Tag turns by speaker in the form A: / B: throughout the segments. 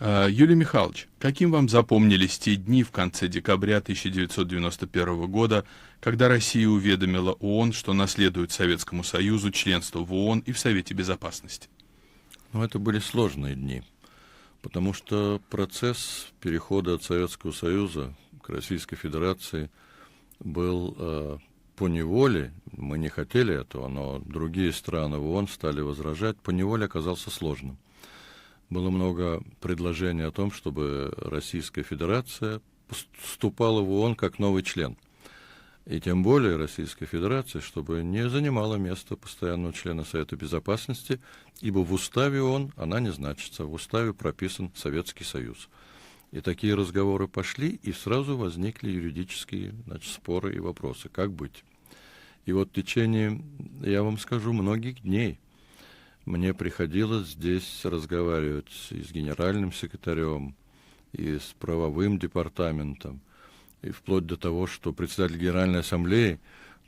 A: Юрий Михайлович, каким вам запомнились те дни в конце декабря 1991 года, когда Россия уведомила ООН, что наследует Советскому Союзу членство в ООН и в Совете Безопасности?
B: Ну, это были сложные дни, потому что процесс перехода от Советского Союза к Российской Федерации был поневоле, мы не хотели этого, но другие страны в ООН стали возражать, поневоле оказался сложным. Было много предложений о том, чтобы Российская Федерация вступала в ООН как новый член. И тем более Российская Федерация, чтобы не занимала место постоянного члена Совета Безопасности, ибо в уставе ООН она не значится, в уставе прописан Советский Союз. И такие разговоры пошли, и сразу возникли юридические споры и вопросы, как быть. И вот в течение, я вам скажу, многих дней мне приходилось здесь разговаривать и с генеральным секретарем, и с правовым департаментом, и вплоть до того, что председатель Генеральной Ассамблеи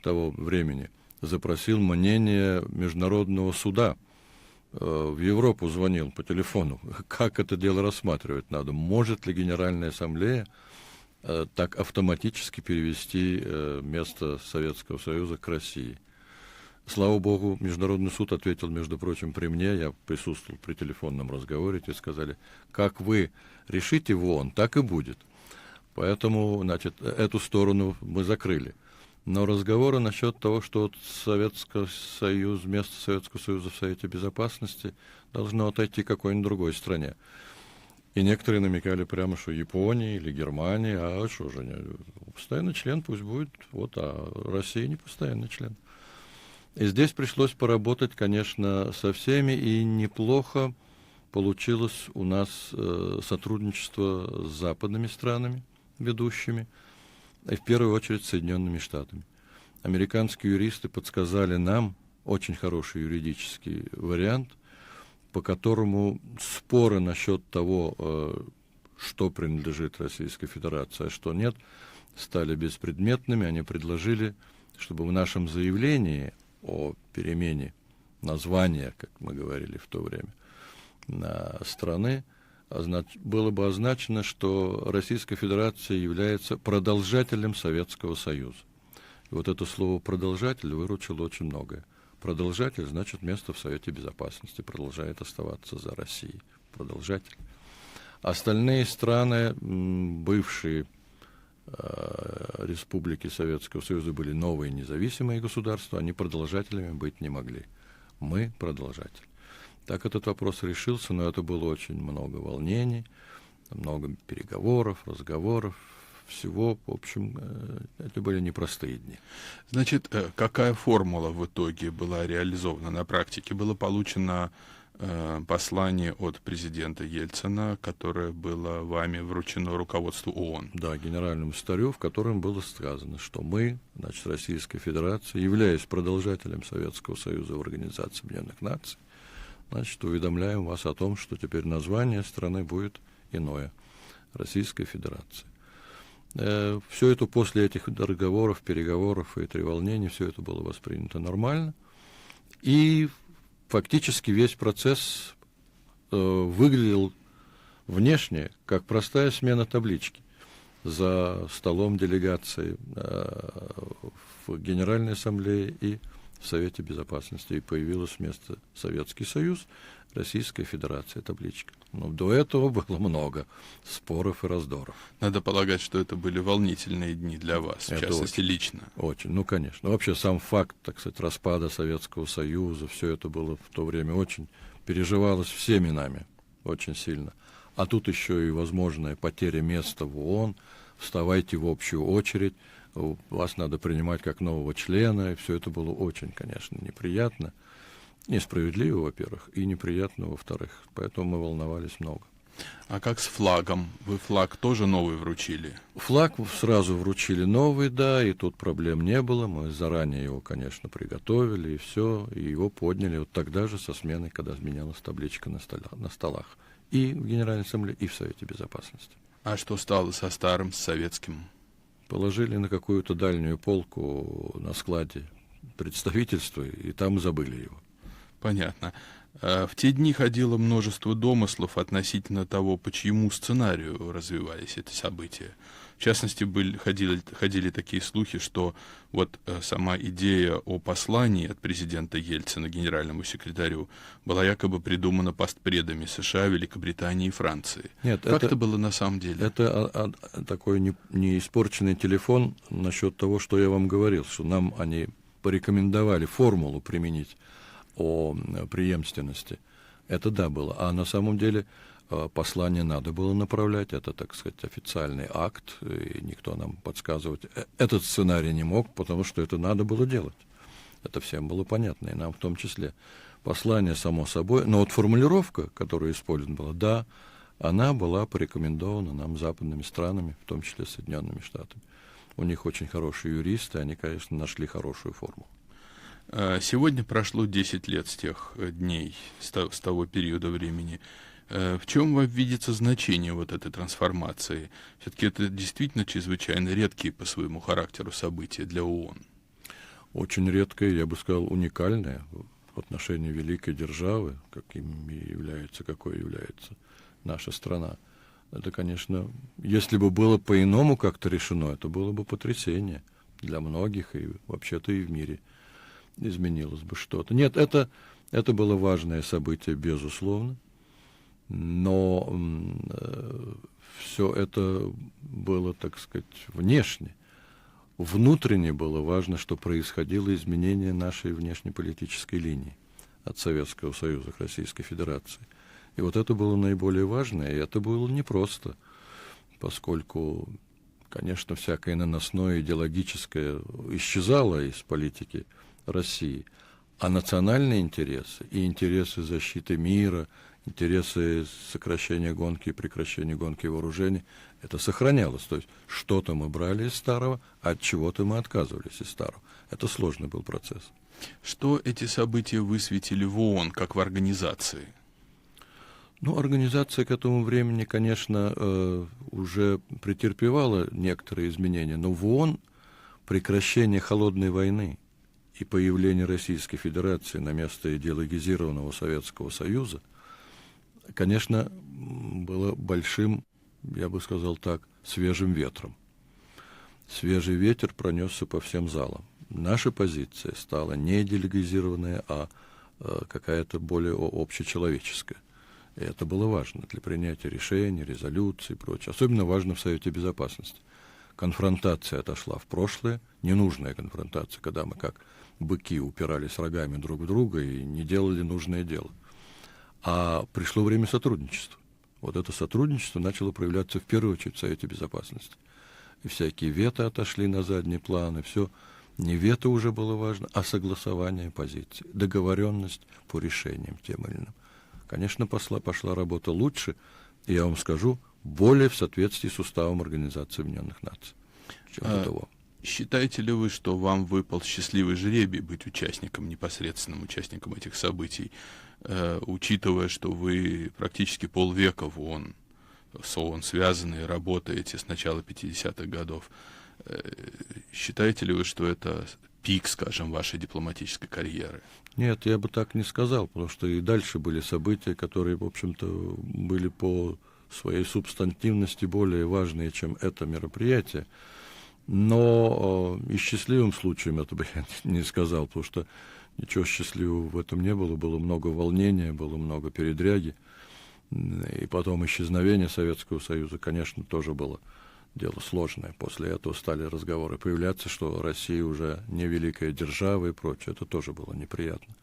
B: того времени запросил мнение Международного суда. В Европу звонил по телефону, как это дело рассматривать надо. Может ли Генеральная Ассамблея так автоматически перевести место Советского Союза к России? Слава Богу, Международный суд ответил, между прочим, при мне, я присутствовал при телефонном разговоре, и сказали, как вы решите в ООН, так и будет. Поэтому, эту сторону мы закрыли. Но разговоры насчет того, что Советский Союз, место Советского Союза в Совете Безопасности должно отойти какой-нибудь другой стране. И некоторые намекали прямо, что Япония или Германия, а что же, постоянный член пусть будет, а Россия не постоянный член. И здесь пришлось поработать, конечно, со всеми, и неплохо получилось у нас сотрудничество с западными странами, ведущими, и в первую очередь с Соединенными Штатами. Американские юристы подсказали нам очень хороший юридический вариант, по которому споры насчет того, что принадлежит Российской Федерации, а что нет, стали беспредметными. Они предложили, чтобы в нашем заявлении о перемене названия, как мы говорили в то время, на страны, было бы означено, что Российская Федерация является продолжателем Советского Союза. И вот это слово «продолжатель» выручило очень многое. Продолжатель значит место в Совете Безопасности, продолжает оставаться за Россией. Продолжатель. Остальные страны, бывшие республики Советского Союза, были новые независимые государства, они продолжателями быть не могли. Мы продолжатели. Так этот вопрос решился, но это было очень много волнений, много переговоров, разговоров, всего. В общем, это были непростые дни.
A: Значит, какая формула в итоге была реализована на практике? Было получено послание от президента Ельцина, которое было вами вручено руководству ООН.
B: Да, генеральному секретарю, в котором было сказано, что мы, Российская Федерация, являясь продолжателем Советского Союза в Организации Объединенных Наций, уведомляем вас о том, что теперь название страны будет иное – Российская Федерация. Все это после этих разговоров, переговоров и треволнений, все это было воспринято нормально. И фактически весь процесс выглядел внешне как простая смена таблички. За столом делегации в Генеральной Ассамблее и в Совете Безопасности, и появилось вместо Советский Союз, Российская Федерация, табличка. Но до этого было много споров и раздоров.
A: Надо полагать, что это были волнительные дни для вас, в частности, лично.
B: Очень, конечно. Вообще сам факт, распада Советского Союза, все это было в то время очень, переживалось всеми нами, очень сильно. А тут еще и возможная потеря места в ООН, вставайте в общую очередь, вас надо принимать как нового члена, и все это было очень, конечно, неприятно. Несправедливо, во-первых, и неприятно, во-вторых. Поэтому мы волновались много.
A: А как с флагом? Вы флаг тоже новый вручили?
B: Флаг сразу вручили новый, да, и тут проблем не было. Мы заранее его, конечно, приготовили, и все, и его подняли вот тогда же со сменой, когда менялась табличка на столах. И в Генеральной Ассамблее, и в Совете Безопасности.
A: А что стало со старым, с советским?
B: Положили на какую-то дальнюю полку на складе представительства, и там забыли его.
A: Понятно. В те дни ходило множество домыслов относительно того, по чьему сценарию развивались эти события. В частности, ходили такие слухи, что вот сама идея о послании от президента Ельцина генеральному секретарю была якобы придумана постпредами США, Великобритании и Франции.
B: Нет,
A: как это было на самом деле?
B: Это такой не испорченный телефон насчет того, что я вам говорил, что нам они порекомендовали формулу применить о преемственности. Это да было. А на самом деле послание надо было направлять. Это, так сказать, официальный акт. И никто нам подсказывать этот сценарий не мог, потому что это надо было делать. Это всем было понятно, и нам в том числе. Послание, само собой. Но вот формулировка, которая использована была, да, она была порекомендована нам западными странами, в том числе Соединенными Штатами. У них очень хорошие юристы, они, конечно, нашли хорошую форму.
A: Сегодня прошло 10 лет с тех дней, с того периода времени. В чем вам видится значение вот этой трансформации? Все-таки это действительно чрезвычайно редкие по своему характеру события для ООН.
B: Очень редкое, я бы сказал, уникальное в отношении великой державы, какой является наша страна. Это, конечно, если бы было по-иному как-то решено, это было бы потрясение для многих, и вообще-то и в мире изменилось бы что-то. Нет, это было важное событие, безусловно, но все это было, так сказать, внешне. Внутренне было важно, что происходило изменение нашей внешнеполитической линии от Советского Союза к Российской Федерации. И вот это было наиболее важное, и это было непросто, поскольку, конечно, всякое наносное идеологическое исчезало из политики России, а национальные интересы и интересы защиты мира, интересы сокращения гонки и прекращения гонки вооружений, это сохранялось. То есть что-то мы брали из старого, а от чего-то мы отказывались из старого. Это сложный был процесс.
A: Что эти события высветили в ООН, как в организации?
B: Ну, организация к этому времени, конечно, уже претерпевала некоторые изменения, но в ООН прекращение холодной войны и появление Российской Федерации на место идеологизированного Советского Союза, конечно, было большим, я бы сказал так, свежим ветром. Свежий ветер пронесся по всем залам. Наша позиция стала не идеологизированная, а какая-то более общечеловеческая. И это было важно для принятия решений, резолюций и прочее. Особенно важно в Совете Безопасности. Конфронтация отошла в прошлое, ненужная конфронтация, когда мы как быки упирались рогами друг в друга и не делали нужное дело. А пришло время сотрудничества. Вот это сотрудничество начало проявляться в первую очередь в Совете Безопасности. И всякие вето отошли на задний план, и все. Не вето уже было важно, а согласование позиций, договоренность по решениям тем или иным. Конечно, пошла работа лучше, и я вам скажу, более в соответствии с уставом Организации Объединенных Наций, чем до того.
A: Считаете ли вы, что вам выпал счастливый жребий быть участником, непосредственным участником этих событий, учитывая, что вы практически полвека в ООН, с ООН связаны и работаете с начала 50-х годов? Считаете ли вы, что это пик, скажем, вашей дипломатической карьеры?
B: Нет, я бы так не сказал, потому что и дальше были события, которые, в общем-то, были по своей субстантивности более важные, чем это мероприятие. Но и счастливым случаем это бы я не сказал, потому что ничего счастливого в этом не было. Было много волнения, было много передряги. И потом исчезновение Советского Союза, конечно, тоже было дело сложное. После этого стали разговоры появляться, что Россия уже не великая держава и прочее. Это тоже было неприятно.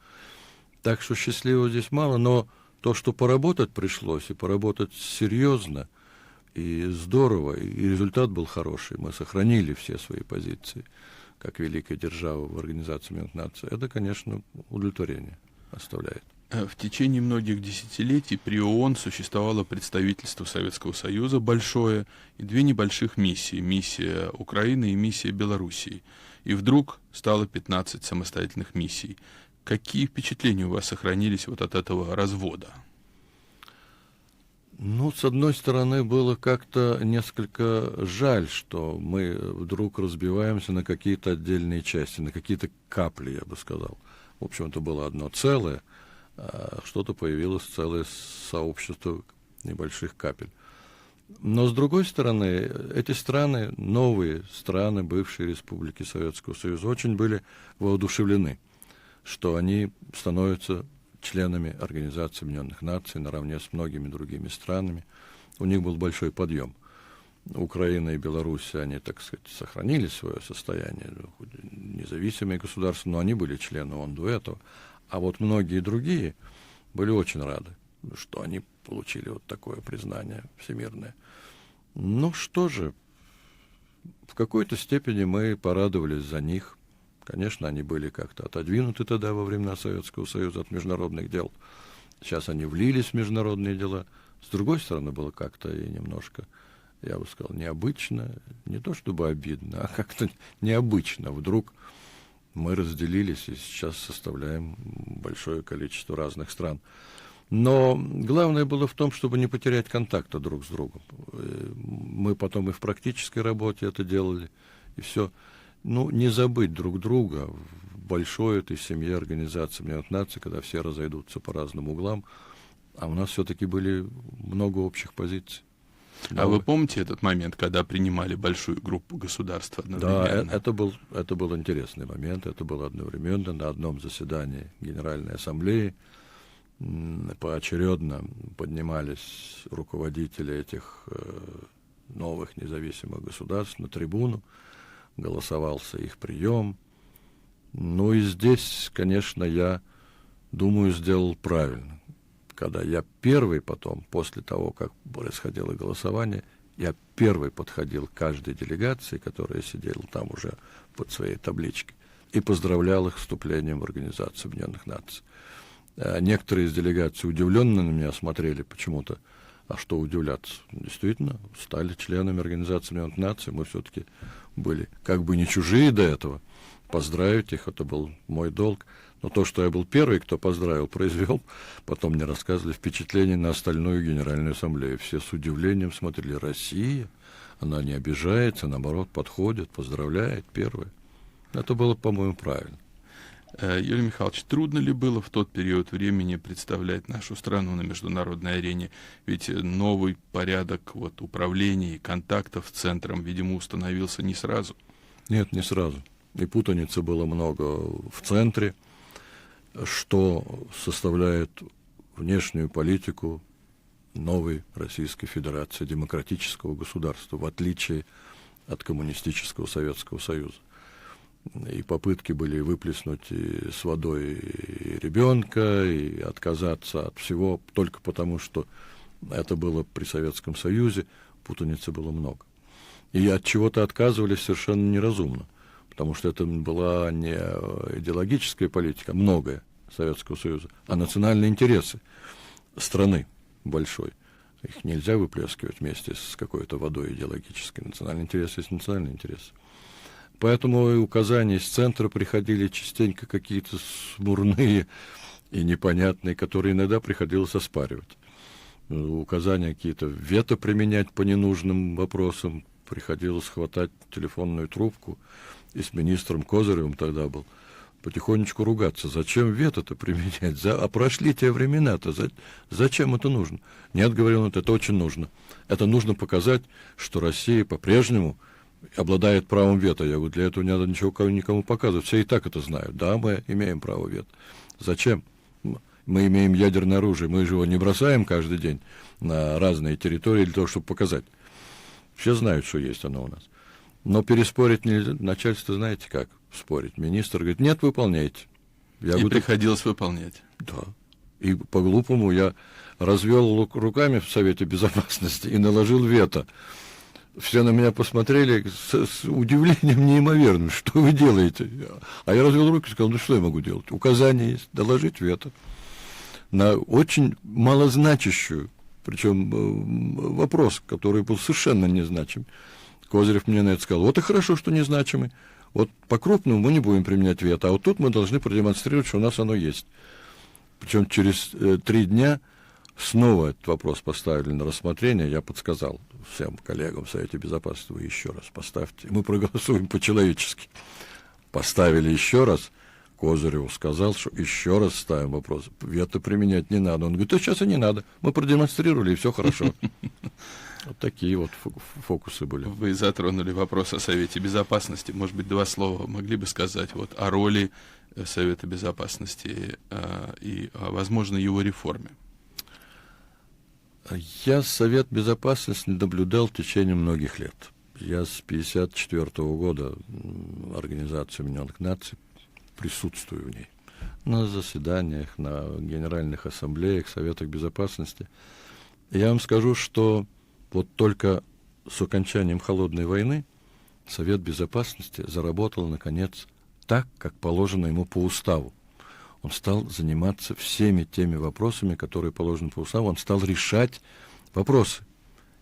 B: Так что счастливого здесь мало, но то, что поработать пришлось, и поработать серьезно, и здорово, и результат был хороший. Мы сохранили все свои позиции, как великая держава в Организации Объединенных Наций. Это, конечно, удовлетворение оставляет.
A: В течение многих десятилетий при ООН существовало представительство Советского Союза большое и две небольших миссии. Миссия Украины и миссия Белоруссии. И вдруг стало 15 самостоятельных миссий. Какие впечатления у вас сохранились вот от этого развода?
B: Ну, с одной стороны, было как-то несколько жаль, что мы вдруг разбиваемся на какие-то отдельные части, на какие-то капли, я бы сказал. В общем, это было одно целое. что-то появилось целое сообщество небольших капель. Но, с другой стороны, эти страны, новые страны, бывшие республики Советского Союза, очень были воодушевлены, что они становятся членами Организации Объединенных Наций наравне с многими другими странами. У них был большой подъем. Украина и Беларусь, они, так сказать, сохранили свое состояние, независимые государства, но они были члены ООН до этого. А вот многие другие были очень рады, что они получили вот такое признание всемирное. Ну что же, в какой-то степени мы порадовались за них. Конечно, они были как-то отодвинуты тогда во времена Советского Союза от международных дел. Сейчас они влились в международные дела. С другой стороны, было как-то и немножко, я бы сказал, необычно. Не то чтобы обидно, а как-то необычно. Вдруг мы разделились и сейчас составляем большое количество разных стран. Но главное было в том, чтобы не потерять контакта друг с другом. Мы потом и в практической работе это делали, и все. Ну, не забыть друг друга в большой этой семье Организации Объединенных Наций, когда все разойдутся по разным углам, а у нас все-таки были много общих позиций.
A: А вы помните этот момент, когда принимали большую группу государств одновременно?
B: Да, это был интересный момент, это было одновременно на одном заседании Генеральной Ассамблеи. Поочередно поднимались руководители этих новых независимых государств на трибуну, голосовался их прием. Ну и здесь, конечно, я думаю, сделал правильно. Когда я первый потом, после того, как происходило голосование, я первый подходил к каждой делегации, которая сидела там уже под своей табличкой, и поздравлял их с вступлением в Организацию Объединенных Наций. Некоторые из делегаций удивленно на меня смотрели почему-то. А что удивляться? Действительно, стали членами Организации Объединенных Наций. Мы все-таки были как бы не чужие до этого. Поздравить их, это был мой долг. Но то, что я был первый, кто поздравил, произвел, потом мне рассказывали, впечатление на остальную Генеральную Ассамблею. Все с удивлением смотрели. Россия, она не обижается, наоборот, подходит, поздравляет первая. Это было, по-моему, правильно.
A: Юрий Михайлович, трудно ли было в тот период времени представлять нашу страну на международной арене? Ведь новый порядок управления и контактов с центром, видимо, установился не сразу.
B: Нет, не сразу. И путаницы было много в центре, что составляет внешнюю политику новой Российской Федерации, демократического государства, в отличие от коммунистического Советского Союза. И попытки были выплеснуть и с водой и ребенка, и отказаться от всего только потому, что это было при Советском Союзе, путаницы было много. И от чего-то отказывались совершенно неразумно, потому что это была не идеологическая политика, многое Советского Союза, а национальные интересы страны большой. Их нельзя выплескивать вместе с какой-то водой идеологической. Национальный интерес есть национальный интерес. Поэтому и указания из центра приходили частенько какие-то смурные и непонятные, которые иногда приходилось оспаривать. Указания какие-то вето применять по ненужным вопросам, приходилось хватать телефонную трубку, и с министром Козыревым тогда был, потихонечку ругаться. Зачем вето-то применять? А прошли те времена-то, зачем это нужно? Нет, говорил он, это очень нужно. Это нужно показать, что Россия по-прежнему обладает правом вето. Я говорю, для этого не надо ничего никому показывать. Все и так это знают. Да, мы имеем право вето. Зачем? Мы имеем ядерное оружие. Мы же его не бросаем каждый день на разные территории для того, чтобы показать. Все знают, что есть оно у нас. Но переспорить нельзя. Начальство, знаете как спорить? Министр говорит, нет, выполняйте. Я говорю,
A: приходилось выполнять.
B: Да. И по-глупому я развел руками в Совете Безопасности и наложил вето. Все на меня посмотрели с удивлением неимоверным. Что вы делаете? А я развел руки и сказал, ну что я могу делать? Указание есть, доложить вето. На очень малозначащую, причем вопрос, который был совершенно незначим. Козырев мне на это сказал, вот и хорошо, что незначимый. Вот по-крупному мы не будем применять вето, а вот тут мы должны продемонстрировать, что у нас оно есть. Причем через 3 дня снова этот вопрос поставили на рассмотрение, я подсказал всем коллегам в Совете Безопасности, вы еще раз поставьте, мы проголосуем по-человечески. Поставили еще раз, Козыреву сказал, что еще раз ставим вопрос, вето применять не надо. Он говорит, да сейчас и не надо, мы продемонстрировали, и все хорошо. Вот такие вот фокусы были.
A: Вы затронули вопрос о Совете Безопасности. Может быть, два слова могли бы сказать вот о роли Совета Безопасности и, возможно, его реформе?
B: Я Совет Безопасности наблюдал в течение многих лет. Я с 1954 года Организации Объединенных Наций присутствую в ней. На заседаниях, на генеральных ассамблеях, Советах Безопасности. Я вам скажу, что вот только с окончанием Холодной войны Совет Безопасности заработал, наконец, так, как положено ему по уставу. Он стал заниматься всеми теми вопросами, которые положены по уставу. Он стал решать вопросы.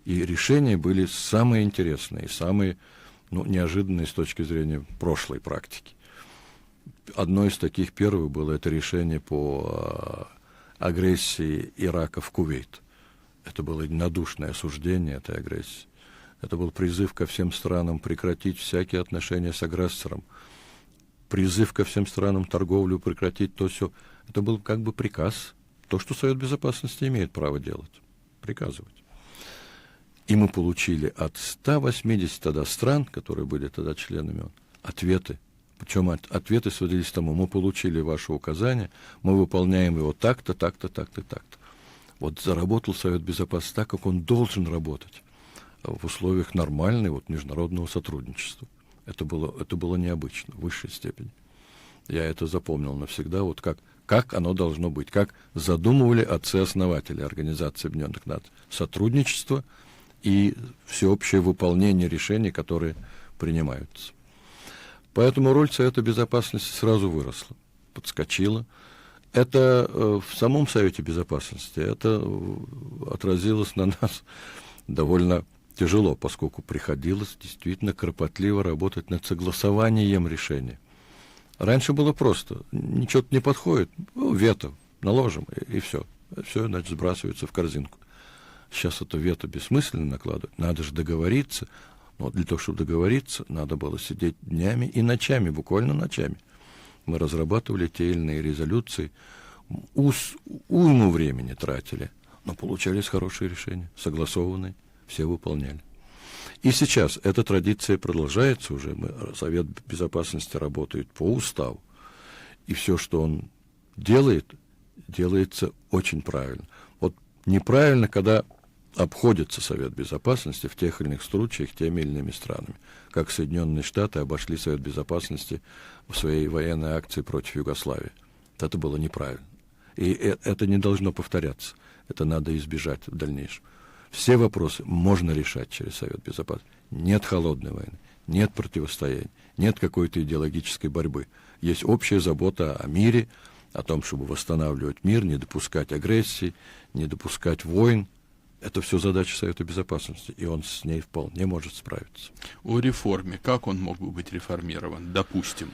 B: И решения были самые интересные, самые неожиданные с точки зрения прошлой практики. Одно из таких первых было это решение по агрессии Ирака в Кувейт. Это было единодушное осуждение этой агрессии. Это был призыв ко всем странам прекратить всякие отношения с агрессором. Призыв ко всем странам торговлю прекратить, то все. Это был как бы приказ. То, что Совет Безопасности имеет право делать. Приказывать. И мы получили от 180 тогда стран, которые были тогда членами, ответы. Причем ответы сводились к тому, мы получили ваше указание, мы выполняем его так-то, так-то, так-то, так-то. Вот заработал Совет Безопасности так, как он должен работать в условиях нормального международного сотрудничества. Это было необычно, в высшей степени. Я это запомнил навсегда, вот как оно должно быть, как задумывали отцы-основатели Организации Объединенных Наций. Сотрудничество и всеобщее выполнение решений, которые принимаются. Поэтому роль Совета Безопасности сразу выросла, подскочила. Это в самом Совете Безопасности, это отразилось на нас довольно тяжело, поскольку приходилось действительно кропотливо работать над согласованием решения. Раньше было просто, ничего не подходит, вето наложим, и все. Все, значит, сбрасывается в корзинку. Сейчас это вето бессмысленно накладывать, надо же договориться. Но для того, чтобы договориться, надо было сидеть днями и ночами, буквально ночами. Мы разрабатывали те или иные резолюции, уйму времени тратили, но получались хорошие решения, согласованные, все выполняли. И сейчас эта традиция продолжается уже. Совет Безопасности работает по уставу, и все, что он делает, делается очень правильно. Вот неправильно, когда обходится Совет Безопасности в тех или иных случаях теми или иными странами, как Соединенные Штаты обошли Совет Безопасности в своей военной акции против Югославии. Это было неправильно. И это не должно повторяться. Это надо избежать в дальнейшем. Все вопросы можно решать через Совет Безопасности. Нет холодной войны, нет противостояния, нет какой-то идеологической борьбы. Есть общая забота о мире, о том, чтобы восстанавливать мир, не допускать агрессии, не допускать войн. Это все задача Совета Безопасности, и он с ней вполне может справиться.
A: О реформе. Как он мог бы быть реформирован, допустим?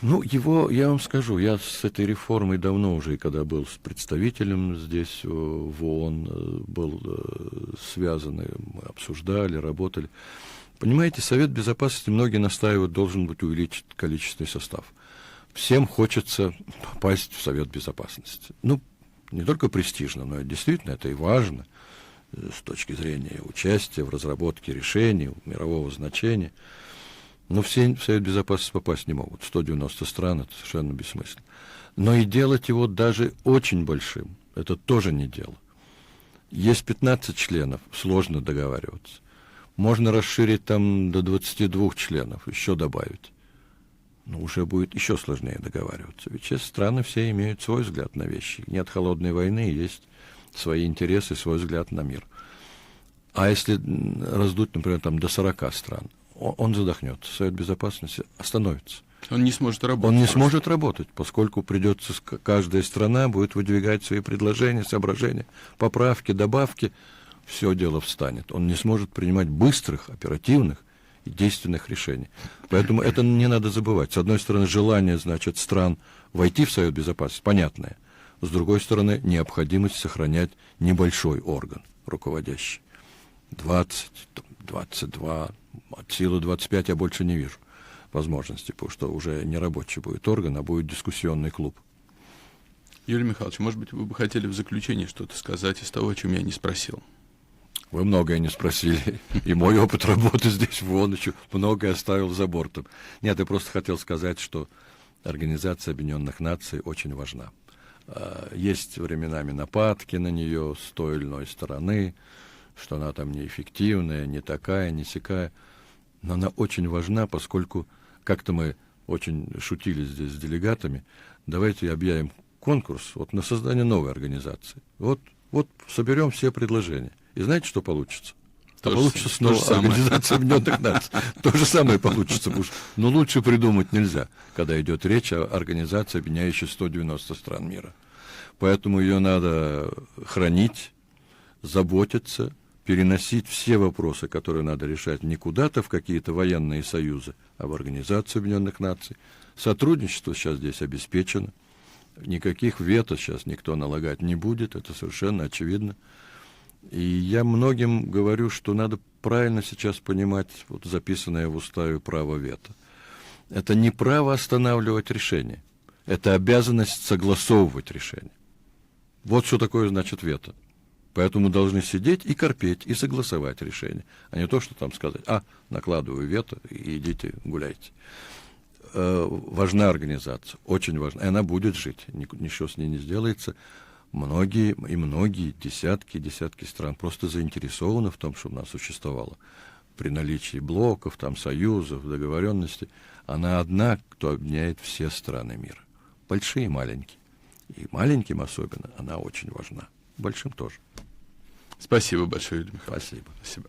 B: Я вам скажу, я с этой реформой давно уже, и когда был с представителем здесь в ООН, был связан, мы обсуждали, работали. Понимаете, Совет Безопасности, многие настаивают, должен быть увеличен количественный состав. Всем хочется попасть в Совет Безопасности. Не только престижно, но действительно это и важно с точки зрения участия в разработке решений, мирового значения. Но все в Совет Безопасности попасть не могут. 190 стран — это совершенно бессмысленно. Но и делать его даже очень большим — это тоже не дело. Есть 15 членов, сложно договариваться. Можно расширить там до 22 членов, еще добавить. Но уже будет еще сложнее договариваться. Ведь сейчас страны все имеют свой взгляд на вещи. Нет холодной войны, есть свои интересы, свой взгляд на мир. А если раздуть, например, до 40 стран, он задохнется, Совет Безопасности остановится.
A: Он не сможет работать.
B: Он не сможет работать, поскольку придется, каждая страна будет выдвигать свои предложения, соображения, поправки, добавки. Все дело встанет. Он не сможет принимать быстрых, оперативных и действенных решений. Поэтому это не надо забывать. С одной стороны, желание, стран войти в Совет Безопасности, понятное. С другой стороны, необходимость сохранять небольшой орган руководящий. 20, 22, от силы 25 я больше не вижу. возможности, потому что уже не рабочий будет орган, а будет дискуссионный клуб.
A: Юрий Михайлович, может быть, вы бы хотели в заключении что-то сказать из того, о чем я не спросил?
B: Вы многое не спросили, и мой опыт работы здесь в ООН еще многое оставил за бортом. Нет, я просто хотел сказать, что Организация Объединенных Наций очень важна. Есть временами нападки на нее с той или иной стороны, что она там неэффективная, не такая, не сякая. Но она очень важна, поскольку как-то мы очень шутили здесь с делегатами. Давайте объявим конкурс на создание новой организации. Вот соберем все предложения. И знаете, что получится? Получится снова Организация Объединенных Наций. То же самое получится. Но лучше придумать нельзя, когда идет речь о организации, объединяющей 190 стран мира. Поэтому ее надо хранить, заботиться, переносить все вопросы, которые надо решать не куда-то в какие-то военные союзы, а в Организацию Объединенных Наций. Сотрудничество сейчас здесь обеспечено. Никаких вето сейчас никто налагать не будет, это совершенно очевидно. И я многим говорю, что надо правильно сейчас понимать записанное в уставе право вето. Это не право останавливать решение, это обязанность согласовывать решение. Вот что такое значит вето. Поэтому должны сидеть и корпеть, и согласовать решение, а не то, что там сказать, накладываю вето, и идите гуляйте. Важна организация, очень важна, и она будет жить, ничего с ней не сделается. Многие десятки стран просто заинтересованы в том, чтобы она существовала. При наличии блоков, союзов, договоренностей, она одна, кто объединяет все страны мира. Большие и маленькие. И маленьким особенно она очень важна. Большим тоже.
A: Спасибо большое, Юрий Михайлович.
B: Спасибо.